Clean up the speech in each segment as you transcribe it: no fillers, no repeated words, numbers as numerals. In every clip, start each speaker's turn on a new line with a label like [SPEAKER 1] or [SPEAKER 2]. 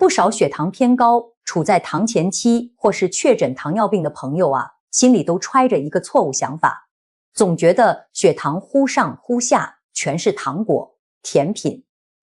[SPEAKER 1] 不少血糖偏高、处在糖前期或是确诊糖尿病的朋友啊，心里都揣着一个错误想法，总觉得血糖忽上忽下全是糖果、甜品、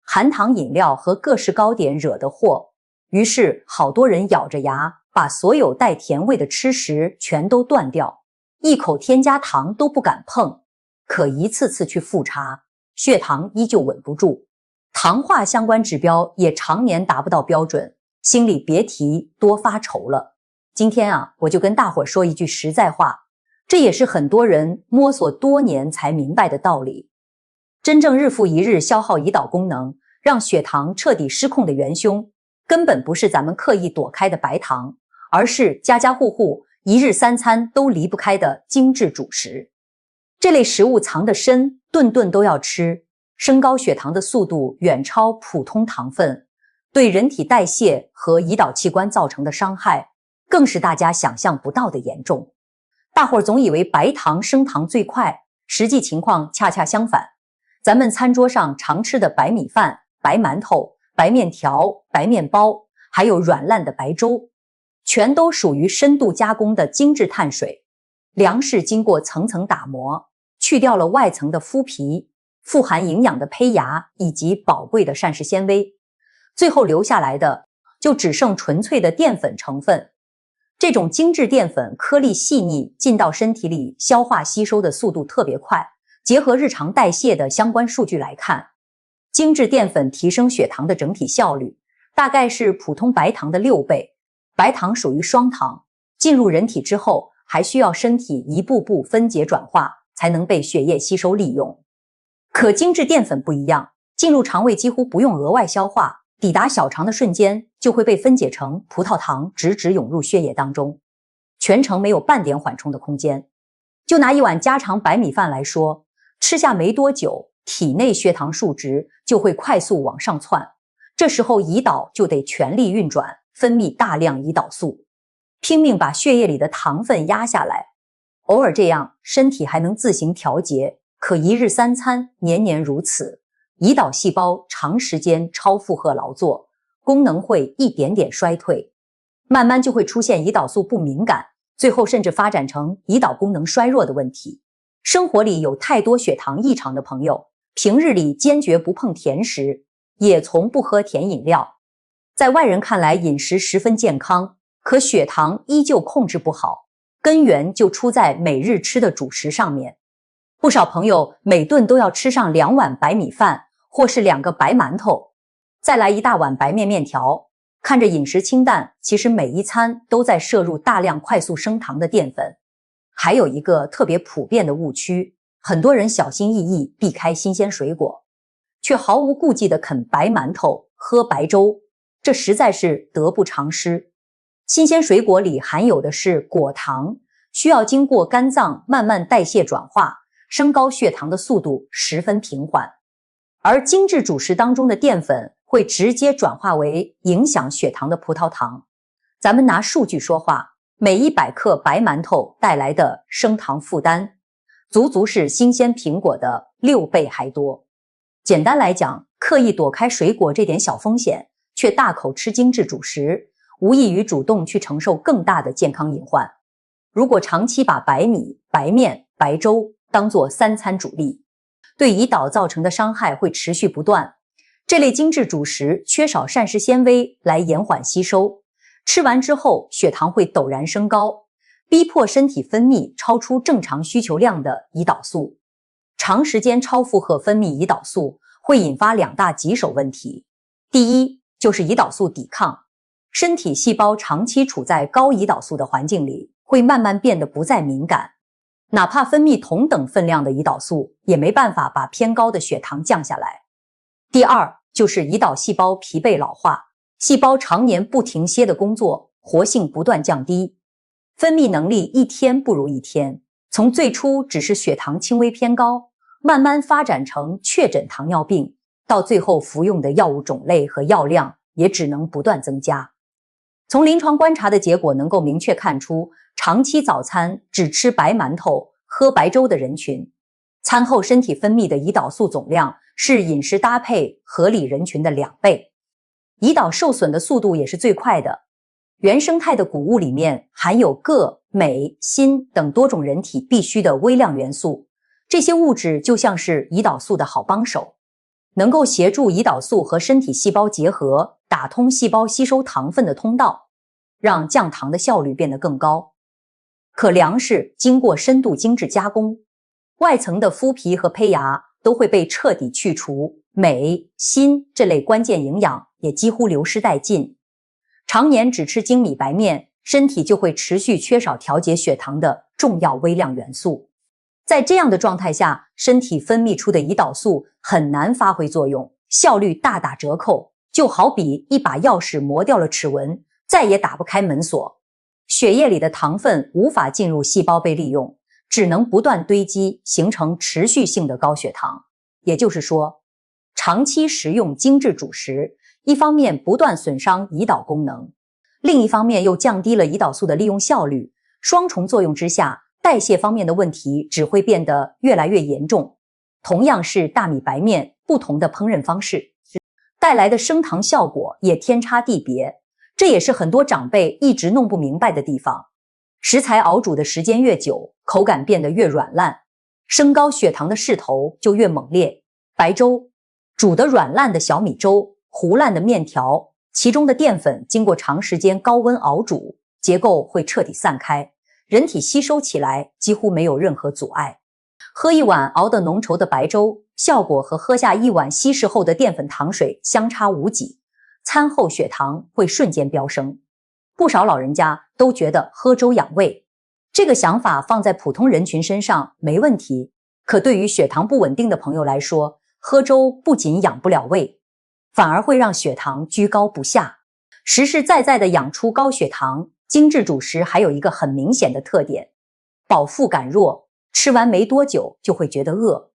[SPEAKER 1] 含糖饮料和各式糕点惹的祸。于是好多人咬着牙把所有带甜味的吃食全都断掉，一口添加糖都不敢碰。可一次次去复查，血糖依旧稳不住，糖化相关指标也常年达不到标准，心里别提多发愁了。今天啊，我就跟大伙说一句实在话，这也是很多人摸索多年才明白的道理。真正日复一日消耗胰岛功能，让血糖彻底失控的元凶，根本不是咱们刻意躲开的白糖，而是家家户户一日三餐都离不开的精致主食。这类食物藏得深，顿顿都要吃，升高血糖的速度远超普通糖分，对人体代谢和胰岛器官造成的伤害更是大家想象不到的严重。大伙儿总以为白糖升糖最快，实际情况恰恰相反。咱们餐桌上常吃的白米饭、白馒头、白面条、白面包，还有软烂的白粥，全都属于深度加工的精致碳水。粮食经过层层打磨，去掉了外层的麸皮、富含营养的胚芽以及宝贵的膳食纤维，最后留下来的就只剩纯粹的淀粉成分。这种精致淀粉颗粒细腻，进到身体里消化吸收的速度特别快。结合日常代谢的相关数据来看，精致淀粉提升血糖的整体效率大概是普通白糖的6倍。白糖属于双糖，进入人体之后还需要身体一步步分解转化，才能被血液吸收利用。可精致淀粉不一样，进入肠胃几乎不用额外消化，抵达小肠的瞬间就会被分解成葡萄糖，直直涌入血液当中，全程没有半点缓冲的空间。就拿一碗家常白米饭来说，吃下没多久，体内血糖数值就会快速往上窜，这时候胰岛就得全力运转，分泌大量胰岛素，拼命把血液里的糖分压下来。偶尔这样，身体还能自行调节，可一日三餐，年年如此，胰岛细胞长时间超负荷劳作，功能会一点点衰退，慢慢就会出现胰岛素不敏感，最后甚至发展成胰岛功能衰弱的问题。生活里有太多血糖异常的朋友，平日里坚决不碰甜食，也从不喝甜饮料，在外人看来饮食十分健康，可血糖依旧控制不好，根源就出在每日吃的主食上面。不少朋友每顿都要吃上2碗白米饭，或是2个白馒头，再来一大碗白面条，看着饮食清淡，其实每一餐都在摄入大量快速升糖的淀粉。还有一个特别普遍的误区，很多人小心翼翼避开新鲜水果，却毫无顾忌地啃白馒头、喝白粥，这实在是得不偿失。新鲜水果里含有的是果糖，需要经过肝脏慢慢代谢转化，升高血糖的速度十分平缓。而精致主食当中的淀粉会直接转化为影响血糖的葡萄糖。咱们拿数据说话，每100克白馒头带来的升糖负担，足足是新鲜苹果的6倍还多。简单来讲，刻意躲开水果这点小风险，却大口吃精致主食，无异于主动去承受更大的健康隐患。如果长期把白米、白面、白粥当作3餐主力，对胰岛造成的伤害会持续不断。这类精致主食缺少膳食纤维来延缓吸收，吃完之后血糖会陡然升高，逼迫身体分泌超出正常需求量的胰岛素。长时间超负荷分泌胰岛素会引发2大棘手问题。第一，就是胰岛素抵抗，身体细胞长期处在高胰岛素的环境里，会慢慢变得不再敏感，哪怕分泌同等分量的胰岛素，也没办法把偏高的血糖降下来。第二，就是胰岛细胞疲惫老化，细胞常年不停歇的工作，活性不断降低，分泌能力一天不如一天，从最初只是血糖轻微偏高，慢慢发展成确诊糖尿病，到最后服用的药物种类和药量也只能不断增加。从临床观察的结果能够明确看出，长期早餐只吃白馒头、喝白粥的人群，餐后身体分泌的胰岛素总量是饮食搭配合理人群的2倍。胰岛受损的速度也是最快的。原生态的谷物里面含有铬、镁、锌等多种人体必需的微量元素，这些物质就像是胰岛素的好帮手，能够协助胰岛素和身体细胞结合，打通细胞吸收糖分的通道，让降糖的效率变得更高。可粮食经过深度精致加工，外层的麸皮和胚芽都会被彻底去除，镁、锌这类关键营养也几乎流失殆尽。常年只吃精米白面，身体就会持续缺少调节血糖的重要微量元素。在这样的状态下，身体分泌出的胰岛素很难发挥作用，效率大打折扣，就好比一把钥匙磨掉了齿纹，再也打不开门锁。血液里的糖分无法进入细胞被利用，只能不断堆积，形成持续性的高血糖。也就是说，长期食用精致主食，一方面不断损伤胰岛功能，另一方面又降低了胰岛素的利用效率，双重作用之下，代谢方面的问题只会变得越来越严重。同样是大米白面，不同的烹饪方式带来的升糖效果也天差地别，这也是很多长辈一直弄不明白的地方。食材熬煮的时间越久，口感变得越软烂，升高血糖的势头就越猛烈。白粥煮得软烂的小米粥，糊烂的面条，其中的淀粉经过长时间高温熬煮，结构会彻底散开，人体吸收起来几乎没有任何阻碍。喝一碗熬得浓稠的白粥，效果和喝下一碗稀释后的淀粉糖水相差无几，餐后血糖会瞬间飙升。不少老人家都觉得喝粥养胃，这个想法放在普通人群身上没问题，可对于血糖不稳定的朋友来说，喝粥不仅养不了胃，反而会让血糖居高不下。实实在在的养出高血糖，精致主食还有一个很明显的特点，饱腹感弱，吃完没多久就会觉得饿，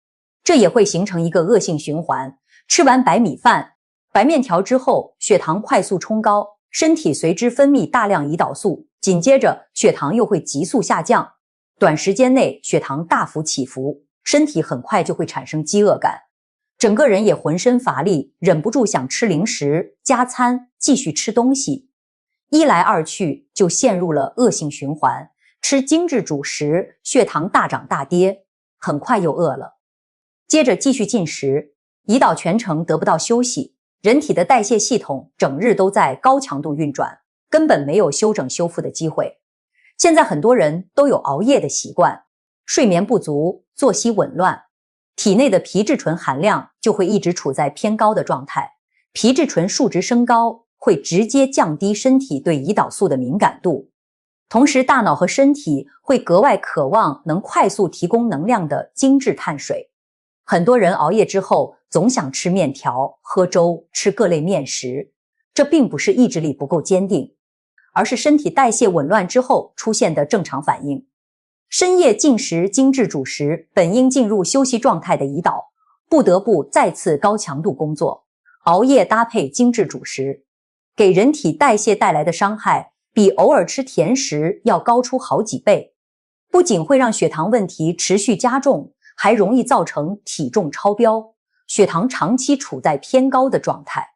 [SPEAKER 1] 这也会形成一个恶性循环。吃完白米饭、白面条之后，血糖快速冲高，身体随之分泌大量胰岛素，紧接着血糖又会急速下降，短时间内血糖大幅起伏，身体很快就会产生饥饿感，整个人也浑身乏力，忍不住想吃零食、加餐，继续吃东西。一来二去就陷入了恶性循环，吃精致主食，血糖大涨大跌，很快又饿了，接着继续进食，胰岛全程得不到休息，人体的代谢系统整日都在高强度运转，根本没有休整修复的机会。现在很多人都有熬夜的习惯，睡眠不足，作息紊乱，体内的皮质醇含量就会一直处在偏高的状态，皮质醇数值升高会直接降低身体对胰岛素的敏感度，同时大脑和身体会格外渴望能快速提供能量的精致碳水。很多人熬夜之后总想吃面条、喝粥、吃各类面食，这并不是意志力不够坚定，而是身体代谢紊乱之后出现的正常反应。深夜进食精致主食，本应进入休息状态的胰岛不得不再次高强度工作，熬夜搭配精致主食，给人体代谢带来的伤害比偶尔吃甜食要高出好几倍，不仅会让血糖问题持续加重，还容易造成体重超标，血糖长期处在偏高的状态，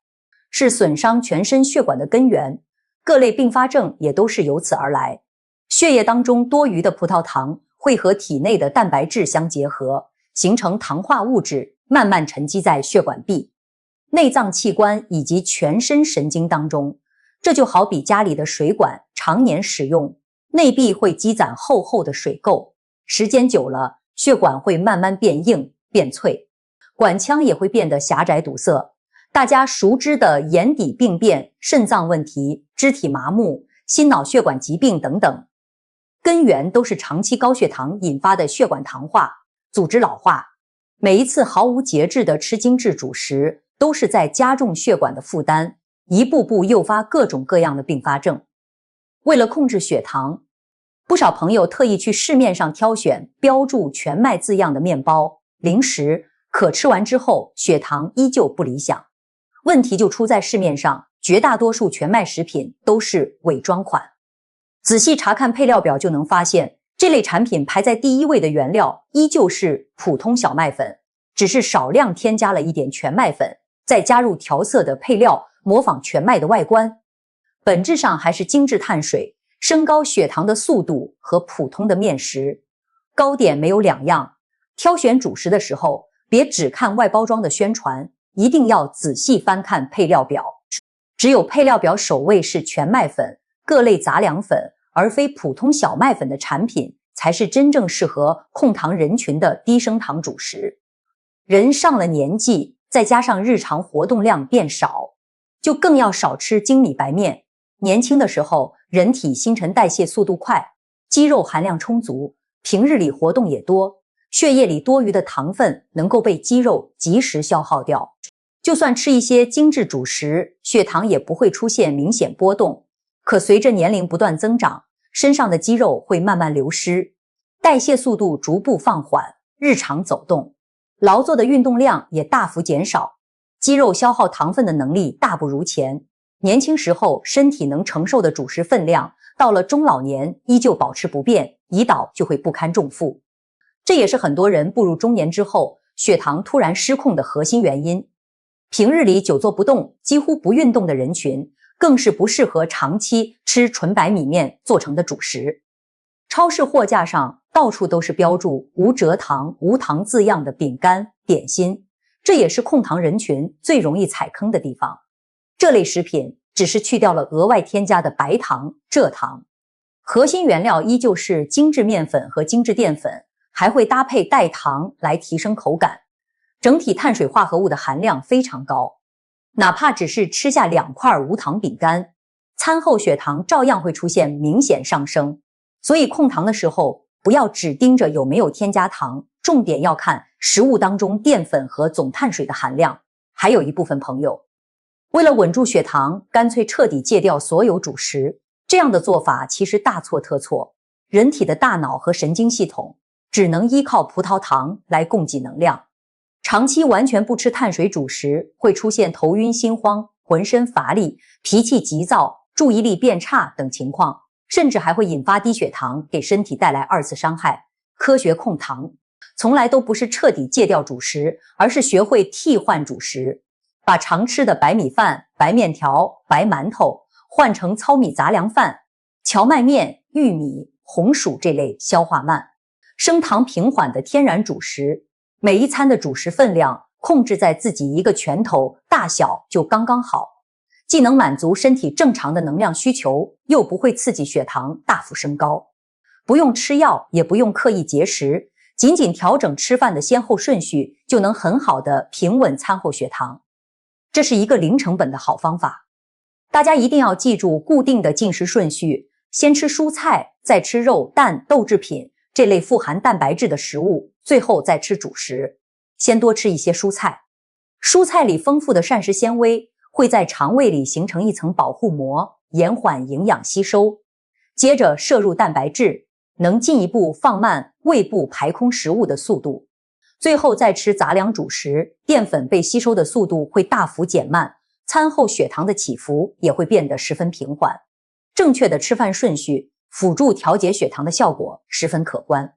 [SPEAKER 1] 是损伤全身血管的根源，各类并发症也都是由此而来。血液当中多余的葡萄糖会和体内的蛋白质相结合，形成糖化物质，慢慢沉积在血管壁、内脏器官以及全身神经当中。这就好比家里的水管常年使用，内壁会积攒厚厚的水垢，时间久了，血管会慢慢变硬变脆，管腔也会变得狭窄堵塞。大家熟知的眼底病变、肾脏问题、肢体麻木、心脑血管疾病等等，根源都是长期高血糖引发的血管糖化、组织老化。每一次毫无节制的吃精致主食，都是在加重血管的负担，一步步诱发各种各样的并发症。为了控制血糖，不少朋友特意去市面上挑选标注全麦字样的面包、零食，可吃完之后血糖依旧不理想。问题就出在市面上绝大多数全麦食品都是伪装款。仔细查看配料表就能发现，这类产品排在第一位的原料依旧是普通小麦粉，只是少量添加了一点全麦粉，再加入调色的配料模仿全麦的外观，本质上还是精致碳水，升高血糖的速度和普通的面食、糕点没有两样。挑选主食的时候，别只看外包装的宣传，一定要仔细翻看配料表。只有配料表首位是全麦粉、各类杂粮粉，而非普通小麦粉的产品，才是真正适合控糖人群的低升糖主食。人上了年纪，再加上日常活动量变少，就更要少吃精米白面。年轻的时候，人体新陈代谢速度快，肌肉含量充足，平日里活动也多，血液里多余的糖分能够被肌肉及时消耗掉。就算吃一些精致主食，血糖也不会出现明显波动。可随着年龄不断增长，身上的肌肉会慢慢流失，代谢速度逐步放缓，日常走动、劳作的运动量也大幅减少，肌肉消耗糖分的能力大不如前。年轻时候身体能承受的主食分量，到了中老年依旧保持不变，胰岛就会不堪重负。这也是很多人步入中年之后血糖突然失控的核心原因。平日里久坐不动、几乎不运动的人群，更是不适合长期吃纯白米面做成的主食。超市货架上到处都是标注无蔗糖、无糖字样的饼干、点心，这也是控糖人群最容易踩坑的地方。这类食品只是去掉了额外添加的白糖、蔗糖，核心原料依旧是精致面粉和精致淀粉，还会搭配代糖来提升口感。整体碳水化合物的含量非常高，哪怕只是吃下2块无糖饼干，餐后血糖照样会出现明显上升。所以控糖的时候，不要只盯着有没有添加糖，重点要看食物当中淀粉和总碳水的含量。还有一部分朋友，为了稳住血糖，干脆彻底戒掉所有主食，这样的做法其实大错特错。人体的大脑和神经系统只能依靠葡萄糖来供给能量。长期完全不吃碳水主食，会出现头晕心慌、浑身乏力、脾气急躁、注意力变差等情况，甚至还会引发低血糖，给身体带来2次伤害。科学控糖从来都不是彻底戒掉主食，而是学会替换主食，把常吃的白米饭、白面条、白馒头换成糙米杂粮饭、荞麦面、玉米、红薯这类消化慢、升糖平缓的天然主食。每一餐的主食分量控制在自己一个拳头大小就刚刚好，既能满足身体正常的能量需求，又不会刺激血糖大幅升高。不用吃药，也不用刻意节食，仅仅调整吃饭的先后顺序，就能很好的平稳餐后血糖。这是一个零成本的好方法。大家一定要记住固定的进食顺序，先吃蔬菜，再吃肉、蛋、豆制品这类富含蛋白质的食物，最后再吃主食。先多吃一些蔬菜，蔬菜里丰富的膳食纤维会在肠胃里形成一层保护膜，延缓营养吸收。接着摄入蛋白质，能进一步放慢胃部排空食物的速度。最后再吃杂粮主食，淀粉被吸收的速度会大幅减慢，餐后血糖的起伏也会变得十分平缓。正确的吃饭顺序辅助调节血糖的效果十分可观，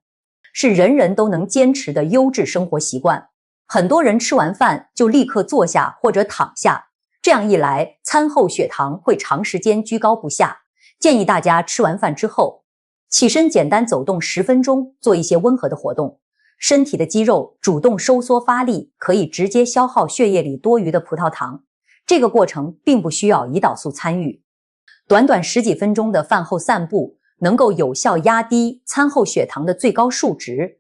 [SPEAKER 1] 是人人都能坚持的优质生活习惯。很多人吃完饭就立刻坐下或者躺下，这样一来，餐后血糖会长时间居高不下。建议大家吃完饭之后，起身简单走动10分钟，做一些温和的活动。身体的肌肉主动收缩发力，可以直接消耗血液里多余的葡萄糖。这个过程并不需要胰岛素参与。短短10几分钟的饭后散步，能够有效压低餐后血糖的最高数值，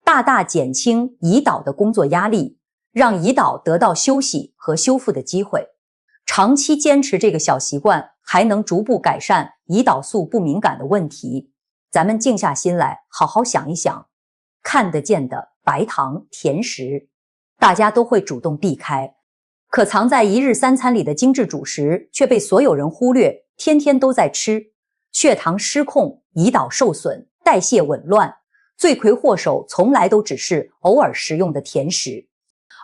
[SPEAKER 1] 大大减轻胰岛的工作压力，让胰岛得到休息和修复的机会。长期坚持这个小习惯，还能逐步改善胰岛素不敏感的问题。咱们静下心来，好好想一想，看得见的白糖甜食，大家都会主动避开，可藏在一日3餐里的精致主食却被所有人忽略，天天都在吃，血糖失控，胰岛受损，代谢紊乱。罪魁祸首从来都只是偶尔食用的甜食，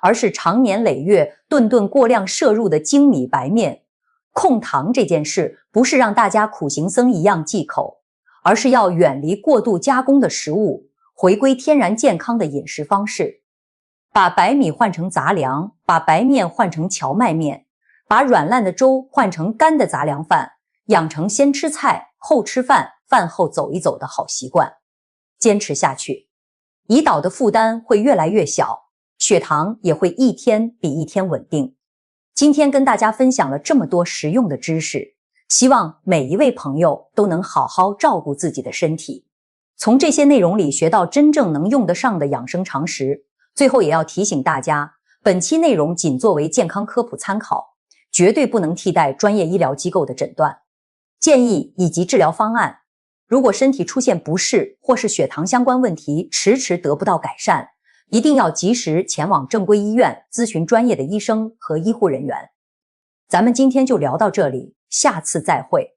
[SPEAKER 1] 而是长年累月顿顿过量摄入的精米白面。控糖这件事不是让大家苦行僧一样忌口，而是要远离过度加工的食物，回归天然健康的饮食方式。把白米换成杂粮，把白面换成荞麦面，把软烂的粥换成干的杂粮饭，养成先吃菜后吃饭，饭后走一走的好习惯。坚持下去，胰岛的负担会越来越小，血糖也会一天比一天稳定。今天跟大家分享了这么多实用的知识，希望每一位朋友都能好好照顾自己的身体，从这些内容里学到真正能用得上的养生常识。最后也要提醒大家，本期内容仅作为健康科普参考，绝对不能替代专业医疗机构的诊断、建议以及治疗方案。如果身体出现不适或是血糖相关问题迟迟得不到改善，一定要及时前往正规医院咨询专业的医生和医护人员。咱们今天就聊到这里，下次再会。